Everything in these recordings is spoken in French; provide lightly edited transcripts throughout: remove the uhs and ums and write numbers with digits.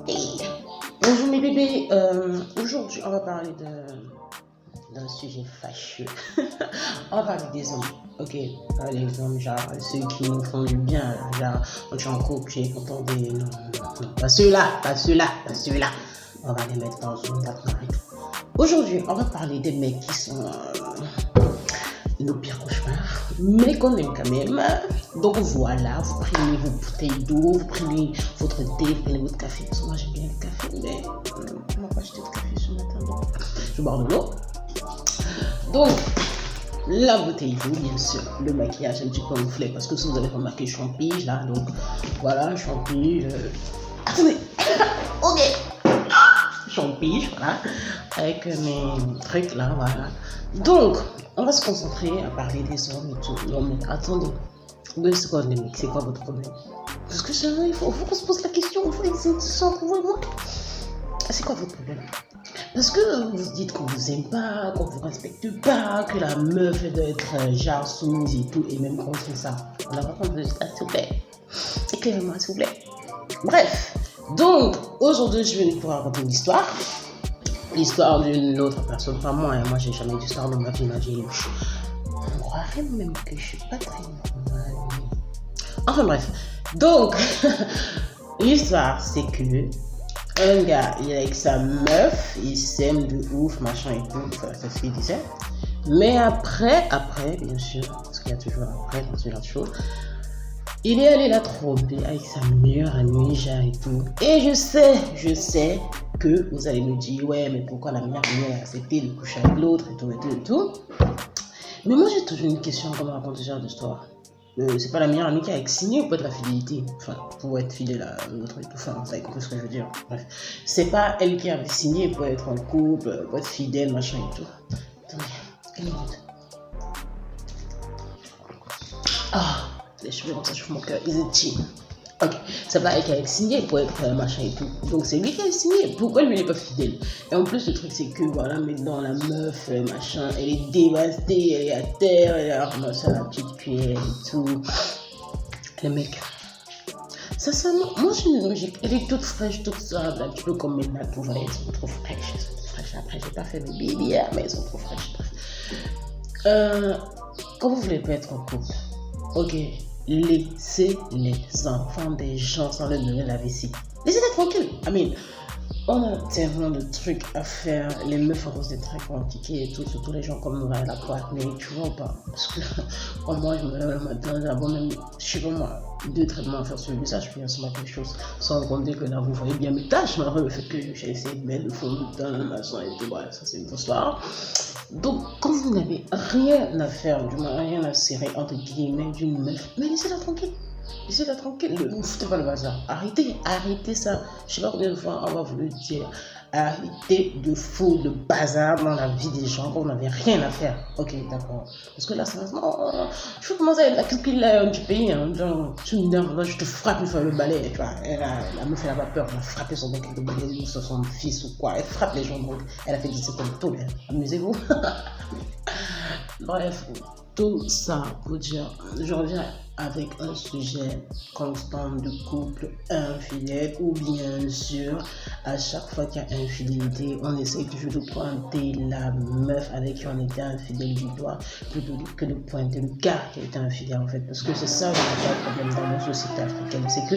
Hey. Bonjour mes bébés, aujourd'hui on va parler d'un sujet fâcheux. On va parler des hommes, ok? Les hommes, genre ceux qui nous font du bien, genre quand tu es en couple, tu es content des... Non, pas ceux-là, pas ceux-là, pas ceux-là. On va les mettre dans une boîte noire et tout. Aujourd'hui, on va parler des mecs qui sont nos pires cauchemars, mais qu'on aime quand même. Donc voilà, vous prenez vos bouteilles d'eau, vous prenez votre thé, vous prenez votre café. Parce que moi j'aime bien le café, mais on n'a pas acheté de café ce matin, donc je bois de l'eau. Donc, la bouteille d'eau, bien sûr, le maquillage un petit peu gonflé, parce que si vous avez remarqué, je suis en pige là, donc voilà, je suis en pige. Attendez, ok, je suis en pige, voilà, avec mes trucs là, voilà. Donc, on va se concentrer à parler des hommes et tout. Non, mais attendez. Mais c'est quoi les mecs? C'est quoi votre problème? Parce que c'est vrai, il faut qu'on se pose la question. Il faut essayer de s'en trouver moi. C'est quoi votre problème? Parce que vous dites qu'on vous aime pas, qu'on vous respecte pas, que la meuf elle doit être genre soumise et tout, et même qu'on fait ça. On a pas compris, s'il vous plaît. Éclairez-moi, s'il vous plaît. Bref. Donc, aujourd'hui, je vais vous raconter une histoire. L'histoire d'une autre personne, pas moi. Moi, j'ai jamais d'histoire dans ma vie. On croirait même que je suis pas très normale. Enfin bref. Donc, l'histoire, c'est que un gars, il est avec sa meuf, il s'aime de ouf, machin et tout. Enfin, c'est ce qu'il disait. Mais après, bien sûr, parce qu'il y a toujours après dans ce genre de choses, il est allé la tromper avec sa meilleure amie, genre et tout. Et je sais que vous allez me dire, ouais, mais pourquoi la meilleure amie a accepté de coucher avec l'autre et tout et tout et tout. Mais moi, j'ai toujours une question quand on raconte ce genre d'histoire. C'est pas la meilleure amie qui a signé ou pas de la fidélité. Enfin, pour être fidèle à l'autre et tout. Enfin, vous avez compris ce que je veux dire. Bref. C'est pas elle qui avait signé pour être en couple, pour être fidèle, machin et tout. Attendez, une minute. Ah, les cheveux comme ça, je fous mon cœur. Ils étaient. Ok, c'est pas elle qui a signé pour être machin et tout. Donc c'est lui qui a signé. Pourquoi lui n'est pas fidèle? Et en plus, le truc c'est que voilà, maintenant la meuf, machin, elle est dévastée, elle est à terre, elle a ramassé la petite cuillère et tout. Les mecs. Ça, moi j'ai une logique. Elle est toute fraîche, toute simple. Un petit peu comme mes nattes, vous voyez, elles sont trop fraîches. Elles sont trop fraîches. Après, j'ai pas fait mes bébés hier, mais elles sont trop fraîches. Quand vous voulez pas être en couple, ok, laissez les enfants des gens sans leur donner la vessie. Laissez-les tranquilles. I mean, on a tellement de trucs à faire. Les meufs ont des trucs compliqués et tout, surtout les gens comme nous à la pointe. Mais tu vois ou pas? Parce que quand moi je me lève le matin, j'avais même, je sais pas moi, 2 traitements à faire sur le visage, puis ensuite quelque chose. Sans compter que là vous voyez bien mes tâches, malgré le fait que j'ai essayé de mettre le fond de teint, le machin et tout. Bref, ça c'est une autre histoire. Donc, quand vous n'avez rien à faire, du moins rien à serrer entre guillemets d'une meuf, mais laissez-la tranquille. Laissez-la tranquille, ne vous foutez pas le bazar. Arrêtez ça. Je sais pas combien de fois on va vous le dire. Arrêtez de foutre le bazar dans la vie des gens quand vous n'avez rien à faire. Ok, d'accord. Parce que là, ça va. Je peux commencer à être la culpabilité du pays. Hein. Genre, tu me dis, je te frappe une fois le balai. Tu vois, la meuf, elle n'a pas peur. Elle a frappé son mec avec le balai ou son fils ou quoi. Elle frappe les gens. Donc, elle a fait 17 ans de tolère. Amusez-vous. Bref, tout ça pour dire, je reviens avec un sujet constant de couple infidèle ou bien sûr, à chaque fois qu'il y a infidélité, on essaie toujours de pointer la meuf avec qui on était infidèle du doigt plutôt que de pointer le gars qui était infidèle en fait. Parce que c'est ça le vrai problème dans nos sociétés africaines, c'est que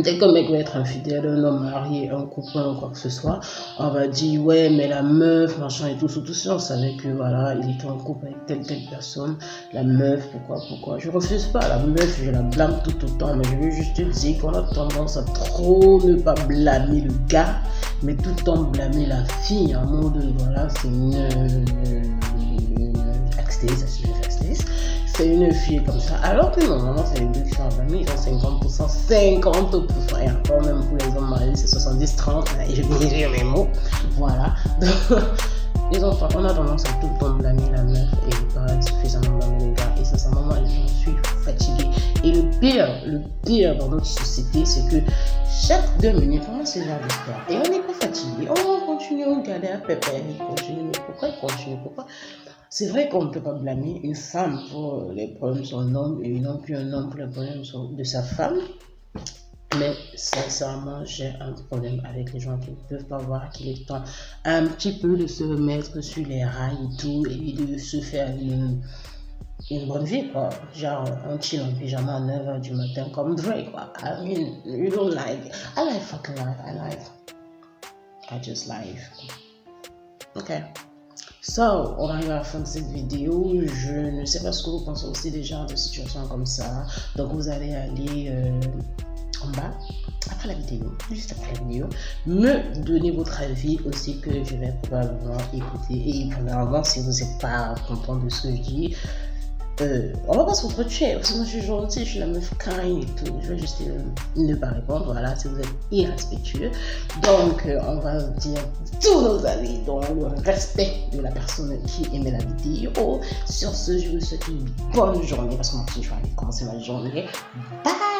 dès qu'un mec va être infidèle, un homme marié, un copain ou quoi que ce soit, on va dire ouais mais la meuf, machin et tout, surtout si on savait que voilà, il était en couple avec telle personne, la meuf, pourquoi, je refuse pas, la meuf, je la blâme tout autant, mais je veux juste te dire qu'on a tendance à trop ne pas blâmer le gars, mais tout le temps blâmer la fille, en mode voilà, c'est une c'est une fille comme ça. Alors que normalement, c'est les deux qui sont blâmés, ils ont 50%, et encore même pour les hommes mariés, c'est 70-30, et je vais dire mes mots. Voilà. Donc, on a tendance à tout le temps blâmer la meuf et pas suffisamment blâmer les gars. Et sincèrement, moi, je suis fatiguée. Et le pire dans notre société, c'est que chaque 2 minutes, on a ce genre d'histoire. Et on n'est pas fatigué. On continue, on galère, pépère, il continue. Mais pourquoi il continue? Pourquoi? C'est vrai qu'on ne peut pas blâmer une femme pour les problèmes de son homme et non plus un homme pour les problèmes de sa femme. Mais sincèrement, j'ai un problème avec les gens qui ne peuvent pas voir qu'il est temps un petit peu de se remettre sur les rails et tout, et de se faire une bonne vie, quoi. Genre, on chill en pyjama à 9h du matin comme Drake, quoi. I mean, you don't like... I like fucking life. I just life. Ok. So, on arrive à la fin de cette vidéo. Je ne sais pas ce que vous pensez aussi des genres de situations comme ça. Donc, vous allez aller en bas, après la vidéo, juste après la vidéo, me donner votre avis aussi que je vais probablement écouter. Et premièrement, si vous n'êtes pas content de ce que je dis, on va pas se reprocher, parce que moi je suis gentille, je suis la meuf kind et tout, je vais juste ne pas répondre, voilà, si vous êtes irrespectueux. Donc on va dire tous nos avis dans le respect de la personne qui aimait la vidéo. Sur ce, je vous souhaite une bonne journée, parce que moi aussi je vais aller commencer ma journée. Bye.